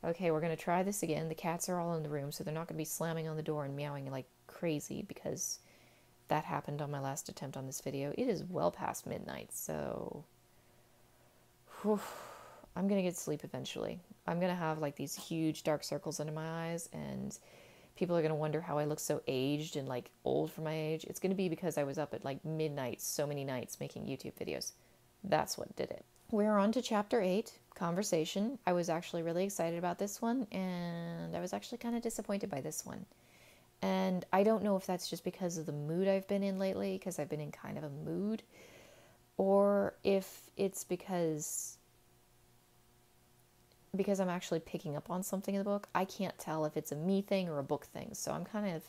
Okay, we're going to try this again. The cats are all in the room, so they're not going to be slamming on the door and meowing like crazy because that happened on my last attempt on this video. It is well past midnight, so whew, I'm going to get sleep eventually. I'm going to have like these huge dark circles under my eyes, and people are going to wonder how I look so aged and like old for my age. It's going to be because I was up at like midnight so many nights making YouTube videos. That's what did it. We're on to chapter 8, conversation. I was actually really excited about this one, and I was actually kind of disappointed by this one. And I don't know if that's just because of the mood I've been in lately, because I've been in kind of a mood, or if it's because I'm actually picking up on something in the book. I can't tell if it's a me thing or a book thing, so I'm kind of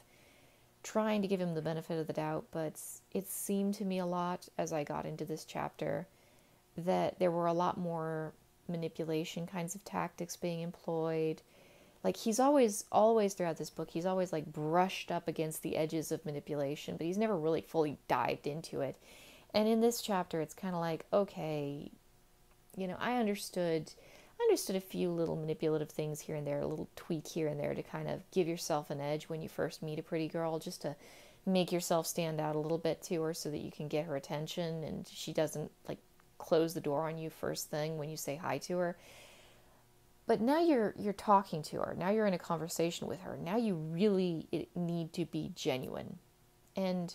trying to give him the benefit of the doubt, but it seemed to me a lot as I got into this chapter that there were a lot more manipulation kinds of tactics being employed. Like he's always throughout this book, he's always like brushed up against the edges of manipulation, but he's never really fully dived into it. And in this chapter, it's kind of like, okay, I understood a few little manipulative things here and there, a little tweak here and there to kind of give yourself an edge when you first meet a pretty girl, just to make yourself stand out a little bit to her so that you can get her attention and she doesn't like close the door on you first thing when you say hi to her. But now you're talking to her. Now you're in a conversation with her. Now you really need to be genuine. And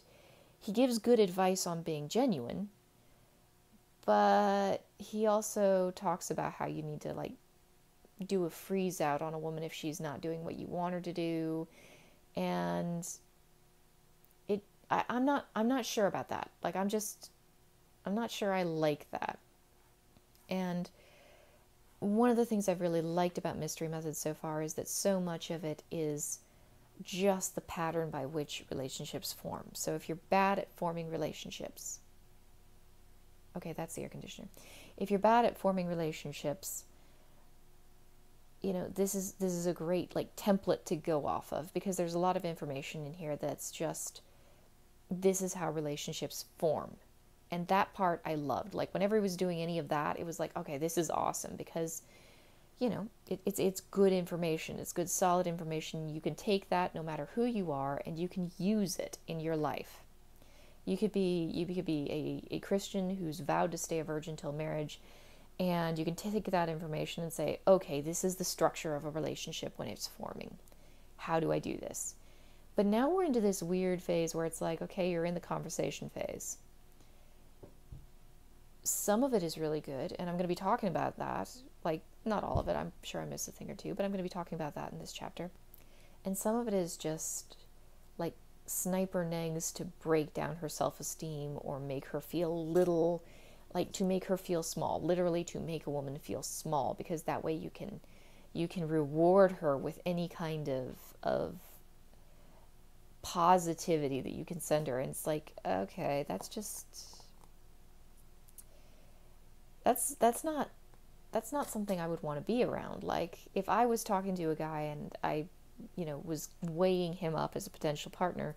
he gives good advice on being genuine, but he also talks about how you need to like do a freeze out on a woman if she's not doing what you want her to do. And I'm not sure about that. Like I'm not sure I like that. And one of the things I've really liked about Mystery Method so far is that so much of it is just the pattern by which relationships form. So if you're bad at forming relationships, okay, that's the air conditioner. If you're bad at forming relationships, this is a great like template to go off of, because there's a lot of information in here that's just, this is how relationships form. And that part I loved. Like whenever he was doing any of that, it was like, okay, this is awesome, because it's good information. It's good, solid information. You can take that no matter who you are, and you can use it in your life. You could be a Christian who's vowed to stay a virgin till marriage, and you can take that information and say, okay, this is the structure of a relationship when it's forming. How do I do this? But now we're into this weird phase where it's like, okay, you're in the conversation phase. Some of it is really good, and I'm going to be talking about that. Like, not all of it. I'm sure I missed a thing or two, but I'm going to be talking about that in this chapter. And some of it is just like sniper negs to break down her self-esteem or make her feel little, like to make her feel small, literally to make a woman feel small, because that way you can reward her with any kind of positivity that you can send her. And it's like, okay, that's not something I would want to be around. Like if I was talking to a guy and I was weighing him up as a potential partner,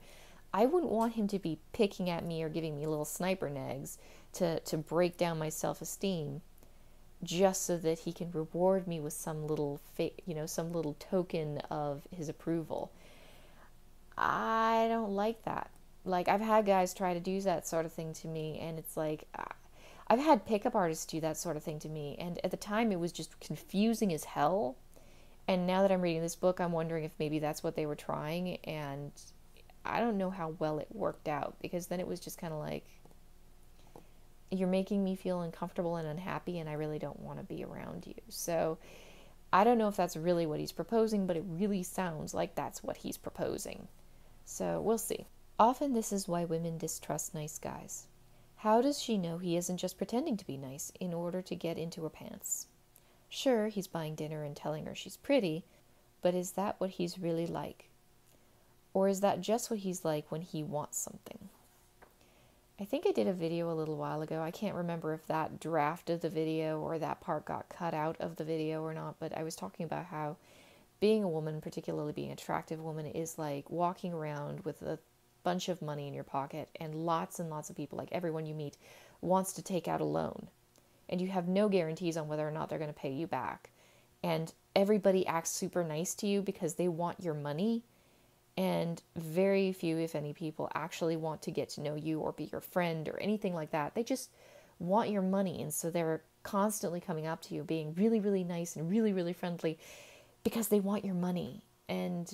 I wouldn't want him to be picking at me or giving me little sniper nags to break down my self-esteem, just so that he can reward me with some little token of his approval. I don't like that. Like I've had guys try to do that sort of thing to me, and it's like I've had pickup artists do that sort of thing to me, and at the time it was just confusing as hell. And now that I'm reading this book, I'm wondering if maybe that's what they were trying, and I don't know how well it worked out, because then it was just kind of like, you're making me feel uncomfortable and unhappy, and I really don't want to be around you. So I don't know if that's really what he's proposing, but it really sounds like that's what he's proposing. So we'll see. Often this is why women distrust nice guys. How does she know he isn't just pretending to be nice in order to get into her pants? Sure, he's buying dinner and telling her she's pretty, but is that what he's really like? Or is that just what he's like when he wants something? I think I did a video a little while ago. I can't remember if that draft of the video or that part got cut out of the video or not, but I was talking about how being a woman, particularly being an attractive woman, is like walking around with a bunch of money in your pocket, and lots of people, like everyone you meet, wants to take out a loan. And you have no guarantees on whether or not they're going to pay you back. And everybody acts super nice to you because they want your money, and very few, if any, people actually want to get to know you or be your friend or anything like that. They just want your money, and so they're constantly coming up to you, being really, really nice and really, really friendly because they want your money. And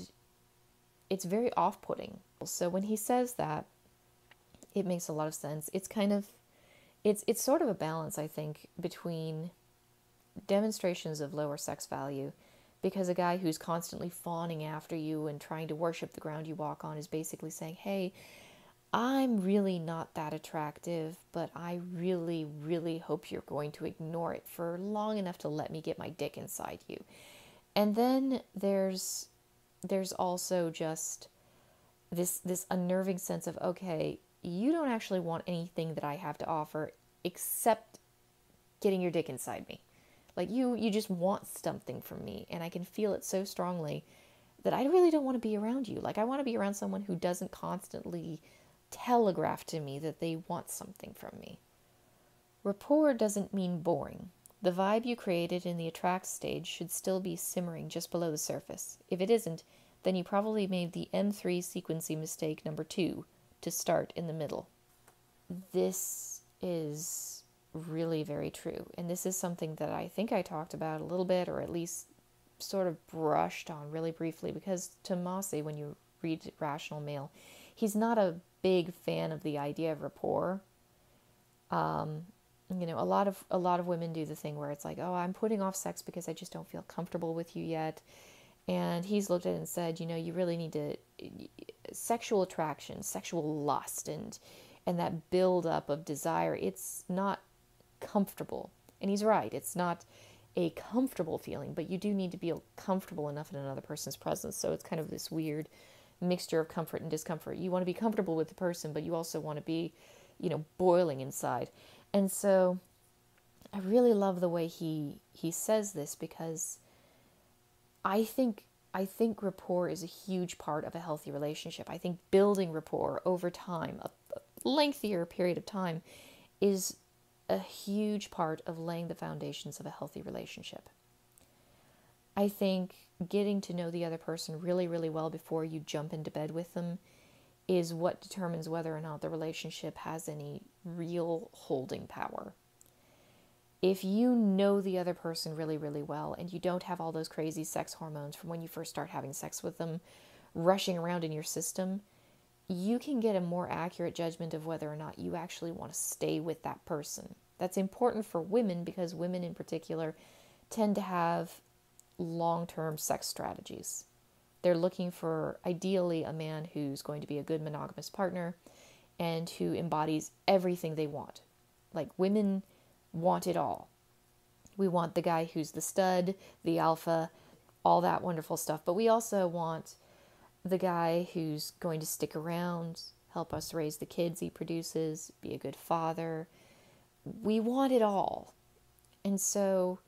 it's very off-putting. So when he says that, it makes a lot of sense. It's kind of, it's sort of a balance, I think, between demonstrations of lower sex value, because a guy who's constantly fawning after you and trying to worship the ground you walk on is basically saying, hey, I'm really not that attractive, but I really, really hope you're going to ignore it for long enough to let me get my dick inside you. And then there's also just this unnerving sense of, okay, you don't actually want anything that I have to offer except getting your dick inside me. Like, you just want something from me, and I can feel it so strongly that I really don't want to be around you. Like, I want to be around someone who doesn't constantly telegraph to me that they want something from me. Rapport doesn't mean boring. The vibe you created in the attract stage should still be simmering just below the surface. If it isn't, then you probably made the M3 sequencing mistake number 2, to start in the middle. This is really very true. And this is something that I think I talked about a little bit, or at least sort of brushed on really briefly, because Tomasi, when you read Rational Male, he's not a big fan of the idea of rapport. A lot of women do the thing where it's like, oh, I'm putting off sex because I just don't feel comfortable with you yet. And he's looked at it and said, you really need to, sexual attraction, sexual lust, and that build up of desire, it's not comfortable. And he's right, it's not a comfortable feeling, but you do need to feel comfortable enough in another person's presence. So it's kind of this weird mixture of comfort and discomfort. You want to be comfortable with the person, but you also want to be, boiling inside. And so I really love the way he says this, because I think rapport is a huge part of a healthy relationship. I think building rapport over time, a lengthier period of time, is a huge part of laying the foundations of a healthy relationship. I think getting to know the other person really, really well before you jump into bed with them is what determines whether or not the relationship has any real holding power. If you know the other person really, really well, and you don't have all those crazy sex hormones from when you first start having sex with them rushing around in your system, you can get a more accurate judgment of whether or not you actually want to stay with that person. That's important for women, because women in particular tend to have long-term sex strategies. They're looking for, ideally, a man who's going to be a good monogamous partner and who embodies everything they want. Like, women want it all. We want the guy who's the stud, the alpha, all that wonderful stuff. But we also want the guy who's going to stick around, help us raise the kids he produces, be a good father. We want it all. And so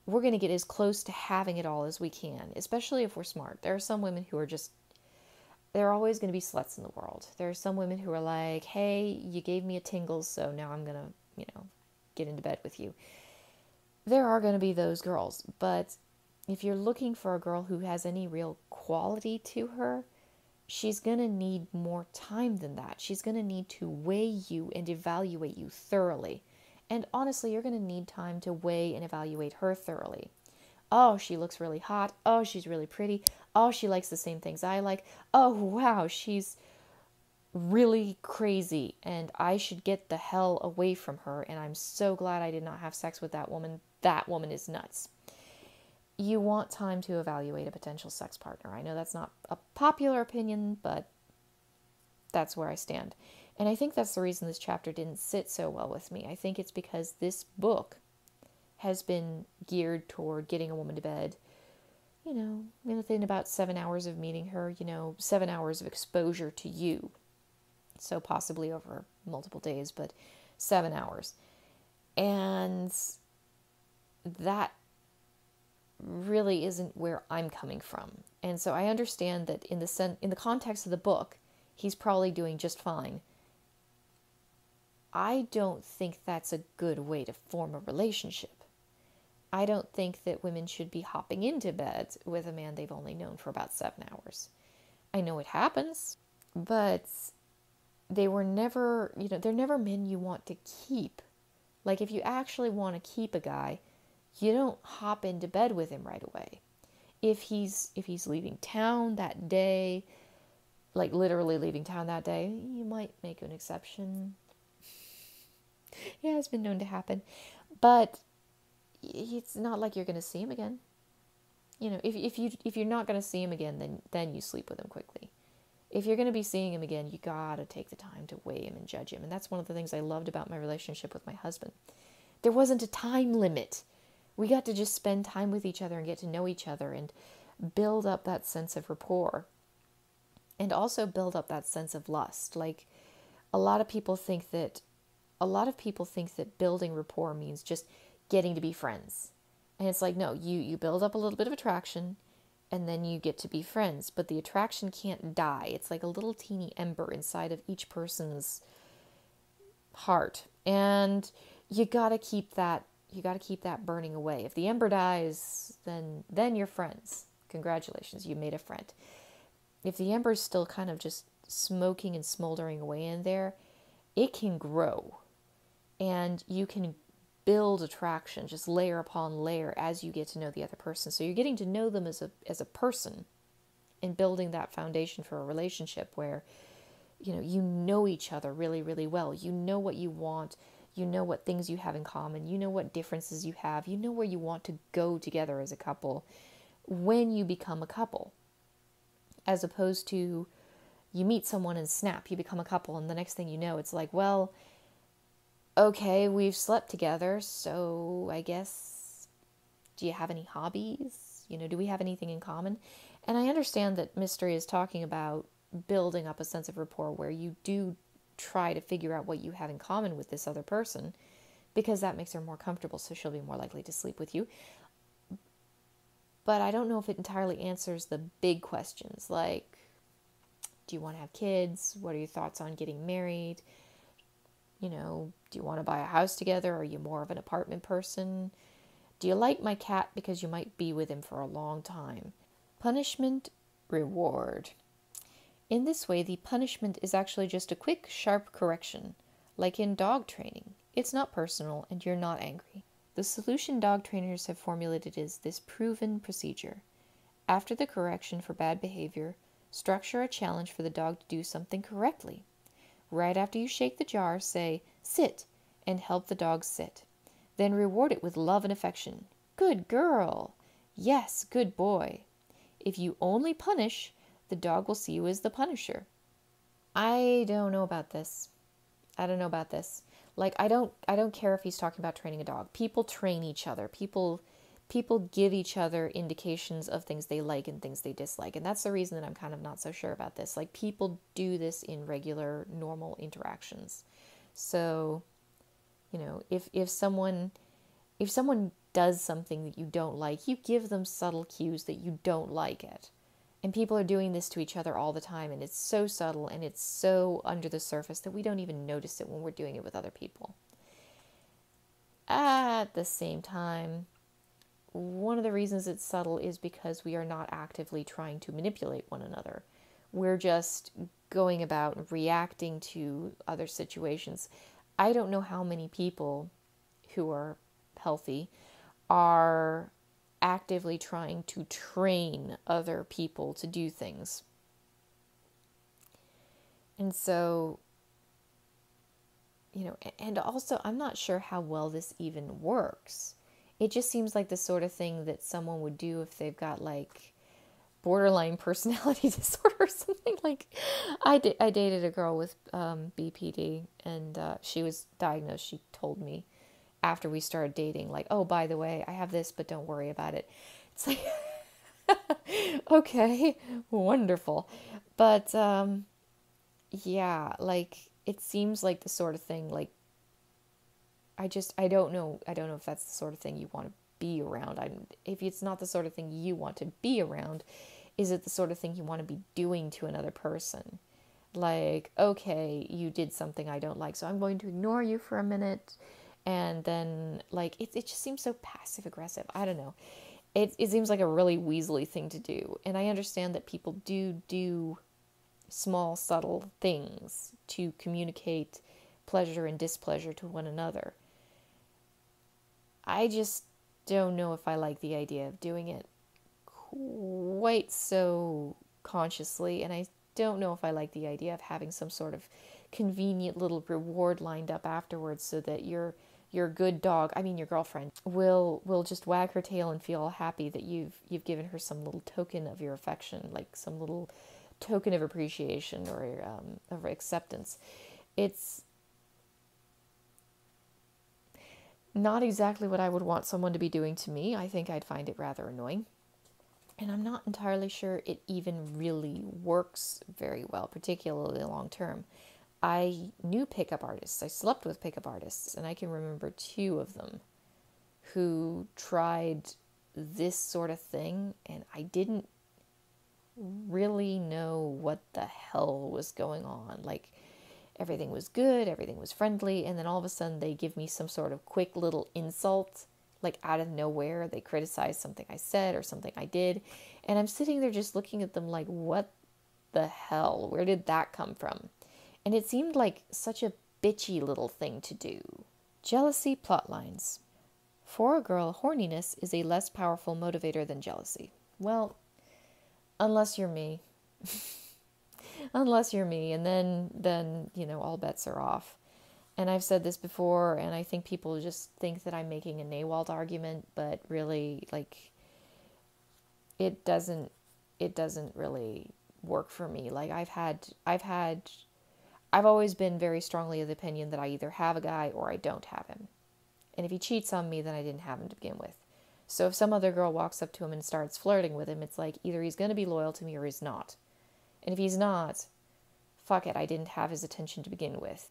we're going to get as close to having it all as we can, especially if we're smart. There are some women who are just, there are always going to be sluts in the world. There are some women who are like, hey, you gave me a tingle, so now I'm going to, get into bed with you. There are going to be those girls, but if you're looking for a girl who has any real quality to her, she's going to need more time than that. She's going to need to weigh you and evaluate you thoroughly. And honestly, you're going to need time to weigh and evaluate her thoroughly. Oh, she looks really hot. Oh, she's really pretty. Oh, she likes the same things I like. Oh, wow, she's really crazy and I should get the hell away from her, and I'm so glad I did not have sex with that woman. That woman is nuts. You want time to evaluate a potential sex partner. I know that's not a popular opinion, but that's where I stand. And I think that's the reason this chapter didn't sit so well with me. I think it's because this book has been geared toward getting a woman to bed, within about 7 hours of meeting her, 7 hours of exposure to you. So possibly over multiple days, but 7 hours. And that really isn't where I'm coming from. And so I understand that in the context of the book, he's probably doing just fine. I don't think that's a good way to form a relationship. I don't think that women should be hopping into bed with a man they've only known for about 7 hours. I know it happens, but they were never, they're never men you want to keep. Like, if you actually want to keep a guy, you don't hop into bed with him right away. If he's leaving town that day, like literally leaving town that day, you might make an exception. Yeah, it's been known to happen. But it's not like you're going to see him again. If you're not going to see him again, then you sleep with him quickly. If you're going to be seeing him again, you got to take the time to weigh him and judge him. And that's one of the things I loved about my relationship with my husband. There wasn't a time limit. We got to just spend time with each other and get to know each other and build up that sense of rapport. And also build up that sense of lust. Like, a lot of people think that building rapport means just getting to be friends. And it's like, no, you build up a little bit of attraction and then you get to be friends. But the attraction can't die. It's like a little teeny ember inside of each person's heart. And you gotta keep that burning away. If the ember dies, then you're friends. Congratulations, you made a friend. If the ember's still kind of just smoking and smoldering away in there, it can grow. And you can build attraction, just layer upon layer as you get to know the other person. So you're getting to know them as a person and building that foundation for a relationship where, you know each other really, really well. You know what you want. You know what things you have in common. You know what differences you have. You know where you want to go together as a couple when you become a couple. As opposed to you meet someone and snap, you become a couple, and the next thing you know, it's like, well, okay, we've slept together, so I guess, do you have any hobbies? Do we have anything in common? And I understand that Mystery is talking about building up a sense of rapport where you do try to figure out what you have in common with this other person, because that makes her more comfortable, so she'll be more likely to sleep with you. But I don't know if it entirely answers the big questions, like, do you want to have kids? What are your thoughts on getting married? Do you want to buy a house together? Are you more of an apartment person? Do you like my cat because you might be with him for a long time? Punishment, reward. In this way, the punishment is actually just a quick, sharp correction, like in dog training. It's not personal, and you're not angry. The solution dog trainers have formulated is this proven procedure. After the correction for bad behavior, structure a challenge for the dog to do something correctly. Right after you shake the jar, say, sit, and help the dog sit. Then reward it with love and affection. Good girl. Yes, good boy. If you only punish, the dog will see you as the punisher. I don't know about this. Like, I don't care if he's talking about training a dog. People train each other. People give each other indications of things they like and things they dislike. And that's the reason that I'm kind of not so sure about this. Like, people do this in regular, normal interactions. So, if someone does something that you don't like, you give them subtle cues that you don't like it. And people are doing this to each other all the time, and it's so subtle and it's so under the surface that we don't even notice it when we're doing it with other people. At the same time, one of the reasons it's subtle is because we are not actively trying to manipulate one another. We're just going about reacting to other situations. I don't know how many people who are healthy are actively trying to train other people to do things. And so, and also I'm not sure how well this even works. It just seems like the sort of thing that someone would do if they've got like borderline personality disorder or something. Like, I dated a girl with BPD, and she was diagnosed. She told me after we started dating, like, oh, by the way, I have this, but don't worry about it. It's like, okay, wonderful. But, yeah, like, it seems like the sort of thing, like, I don't know if that's the sort of thing you want to be around. If it's not the sort of thing you want to be around, is it the sort of thing you want to be doing to another person? Like, okay, you did something I don't like, so I'm going to ignore you for a minute, And then, like, it just seems so passive aggressive. I don't know. It seems like a really weaselly thing to do. And I understand that people do small, subtle things to communicate pleasure and displeasure to one another. I just don't know if I like the idea of doing it quite so consciously, and I don't know if I like the idea of having some sort of convenient little reward lined up afterwards so that your good dog, I mean your girlfriend, will just wag her tail and feel happy that you've given her some little token of your affection, like some little token of appreciation or of acceptance. It's not exactly what I would want someone to be doing to me. I think I'd find it rather annoying. And I'm not entirely sure it even really works very well, particularly long term. I knew pickup artists. I slept with pickup artists, and I can remember two of them who tried this sort of thing, and I didn't really know what the hell was going on. Like, everything was good, everything was friendly, and then all of a sudden they give me some sort of quick little insult, like out of nowhere. They criticize something I said or something I did, and I'm sitting there just looking at them like, what the hell? Where did that come from? And it seemed like such a bitchy little thing to do. Jealousy plotlines. For a girl, horniness is a less powerful motivator than jealousy. Well, unless you're me. Unless you're me, and then all bets are off. And I've said this before, and I think people just think that I'm making a NAWALT argument, but really, like, it doesn't really work for me. Like, I've always been very strongly of the opinion that I either have a guy or I don't have him. And if he cheats on me, then I didn't have him to begin with. So if some other girl walks up to him and starts flirting with him, it's like either he's going to be loyal to me or he's not. And if he's not, fuck it, I didn't have his attention to begin with.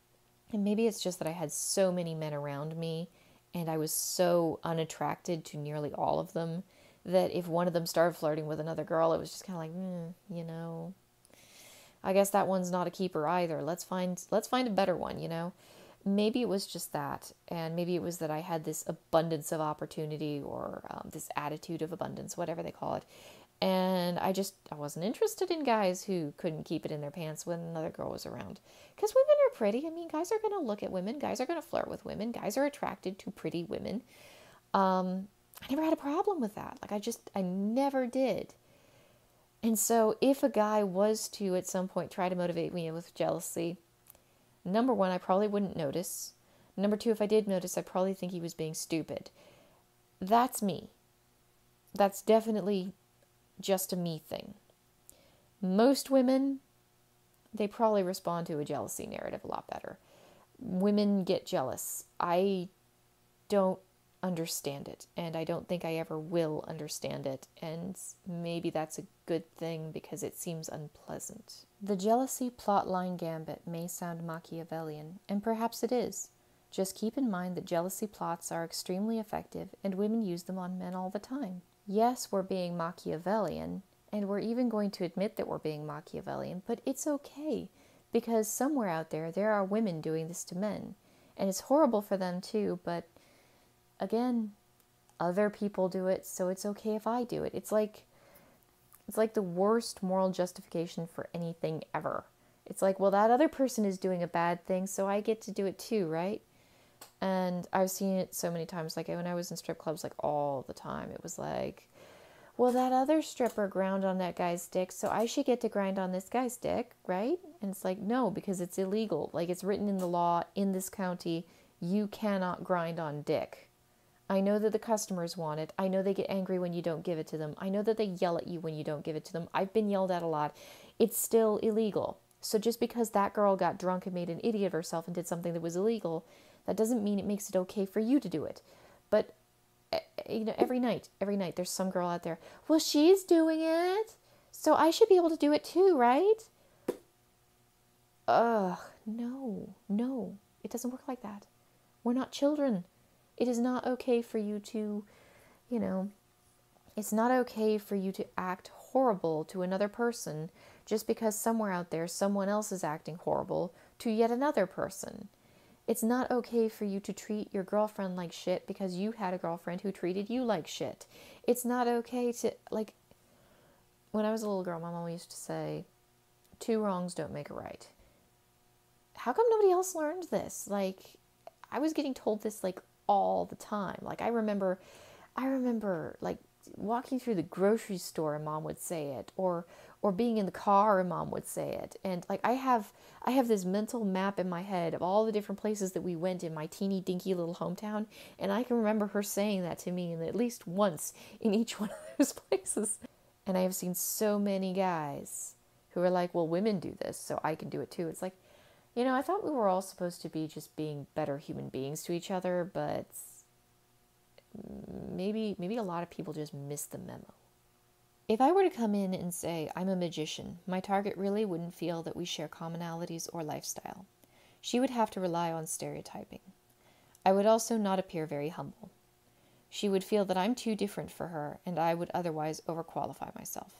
And maybe it's just that I had so many men around me and I was so unattracted to nearly all of them that if one of them started flirting with another girl, it was just kind of like, I guess that one's not a keeper either. Let's find a better one. Maybe it was just that, and maybe it was that I had this abundance of opportunity or this attitude of abundance, whatever they call it. And I wasn't interested in guys who couldn't keep it in their pants when another girl was around. Because women are pretty. I mean, guys are going to look at women. Guys are going to flirt with women. Guys are attracted to pretty women. I never had a problem with that. Like, I never did. And so if a guy was to at some point try to motivate me with jealousy, number one, I probably wouldn't notice. Number two, if I did notice, I'd probably think he was being stupid. That's me. That's definitely just a me thing. Most women, they probably respond to a jealousy narrative a lot better. Women get jealous. I don't understand it, and I don't think I ever will understand it, and maybe that's a good thing because it seems unpleasant. The jealousy plotline gambit may sound Machiavellian, and perhaps it is. Just keep in mind that jealousy plots are extremely effective, and women use them on men all the time. Yes, we're being Machiavellian, and we're even going to admit that we're being Machiavellian, but it's okay, because somewhere out there are women doing this to men, and it's horrible for them too, but again, other people do it, so it's okay if I do it. It's like the worst moral justification for anything ever. It's like, well, that other person is doing a bad thing, so I get to do it too, right? And I've seen it so many times, like when I was in strip clubs, like all the time. It was like, well, that other stripper ground on that guy's dick, so I should get to grind on this guy's dick, right? And it's like, no, because it's illegal. Like, it's written in the law in this county, you cannot grind on dick. I know that the customers want it. I know they get angry when you don't give it to them. I know that they yell at you when you don't give it to them. I've been yelled at a lot. It's still illegal. So just because that girl got drunk and made an idiot of herself and did something that was illegal, that doesn't mean it makes it okay for you to do it. But, every night, there's some girl out there, well, she's doing it, so I should be able to do it too, right? Ugh, no, it doesn't work like that. We're not children. It is not okay for you to, it's not okay for you to act horrible to another person just because somewhere out there someone else is acting horrible to yet another person. It's not okay for you to treat your girlfriend like shit because you had a girlfriend who treated you like shit. It's not okay to, like, when I was a little girl, my mom used to say, two wrongs don't make a right. How come nobody else learned this? Like, I was getting told this, like, all the time. Like, I remember like walking through the grocery store and mom would say it, or being in the car and mom would say it. And like I have this mental map in my head of all the different places that we went in my teeny dinky little hometown, and I can remember her saying that to me and at least once in each one of those places. And I have seen so many guys who are like, well, women do this, so I can do it too. It's like, I thought we were all supposed to be just being better human beings to each other, but maybe a lot of people just miss the memo. If I were to come in and say I'm a magician, my target really wouldn't feel that we share commonalities or lifestyle. She would have to rely on stereotyping. I would also not appear very humble. She would feel that I'm too different for her, and I would otherwise overqualify myself.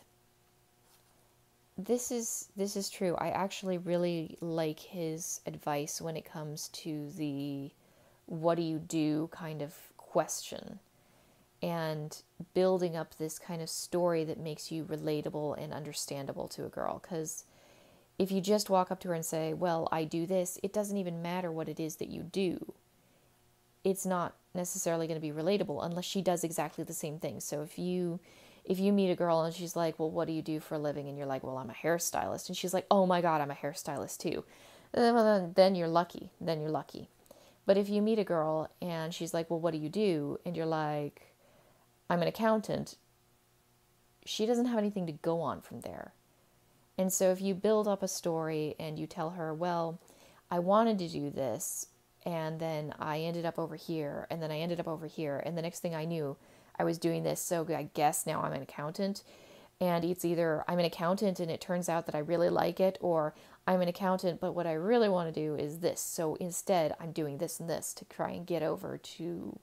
This is true. I actually really like his advice when it comes to the what do you do kind of question, and building up this kind of story that makes you relatable and understandable to a girl. Because if you just walk up to her and say, well, I do this, it doesn't even matter what it is that you do. It's not necessarily going to be relatable unless she does exactly the same thing. So if you meet a girl and she's like, well, what do you do for a living? And you're like, well, I'm a hairstylist. And she's like, oh my God, I'm a hairstylist too. Then you're lucky. Then you're lucky. But if you meet a girl and she's like, well, what do you do? And you're like, I'm an accountant. She doesn't have anything to go on from there. And so if you build up a story and you tell her, well, I wanted to do this, and then I ended up over here, and then I ended up over here, and the next thing I knew, I was doing this, so I guess now I'm an accountant. And it's either I'm an accountant and it turns out that I really like it, or I'm an accountant, but what I really want to do is this. So instead, I'm doing this and this to try and get over to,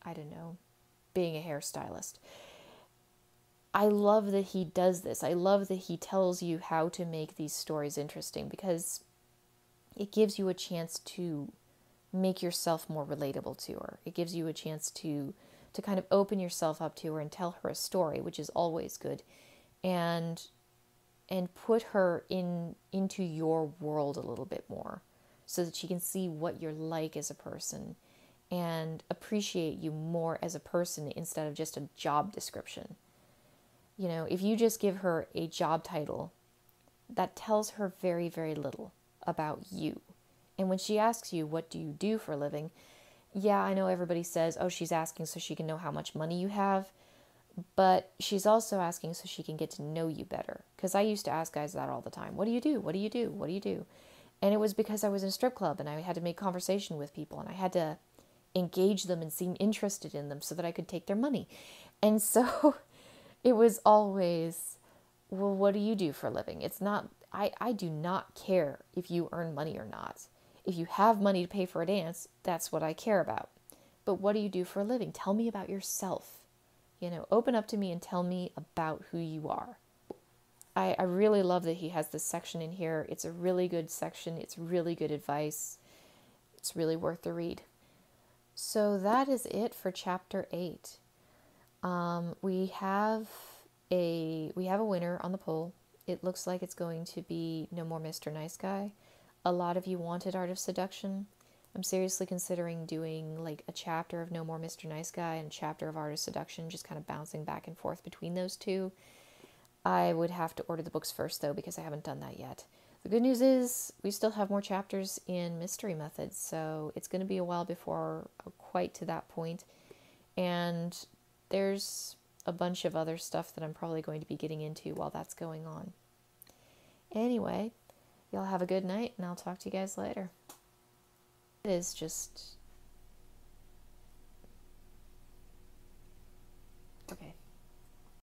I don't know, being a hairstylist. I love that he does this. I love that he tells you how to make these stories interesting, because it gives you a chance to make yourself more relatable to her. It gives you a chance to kind of open yourself up to her and tell her a story, which is always good, and put her into your world a little bit more, so that she can see what you're like as a person and appreciate you more as a person instead of just a job description. If you just give her a job title, that tells her very, very little about you. And when she asks you, what do you do for a living? Yeah, I know everybody says, oh, she's asking so she can know how much money you have. But she's also asking so she can get to know you better. Because I used to ask guys that all the time. What do you do? What do you do? What do you do? And it was because I was in a strip club and I had to make conversation with people and I had to engage them and seem interested in them so that I could take their money. And so it was always, well, what do you do for a living? It's not, I do not care if you earn money or not. If you have money to pay for a dance, that's what I care about. But what do you do for a living? Tell me about yourself. Open up to me and tell me about who you are. I really love that he has this section in here. It's a really good section. It's really good advice. It's really worth the read. So that is it for chapter 8. We have a winner on the poll. It looks like it's going to be No More Mr. Nice Guy. A lot of you wanted Art of Seduction. I'm seriously considering doing like a chapter of No More Mr. Nice Guy and a chapter of Art of Seduction, just kind of bouncing back and forth between those two. I would have to order the books first though, because I haven't done that yet. The good news is we still have more chapters in Mystery Methods, so it's going to be a while before quite to that point. And there's a bunch of other stuff that I'm probably going to be getting into while that's going on. Anyway, y'all have a good night, and I'll talk to you guys later. It is just... Okay.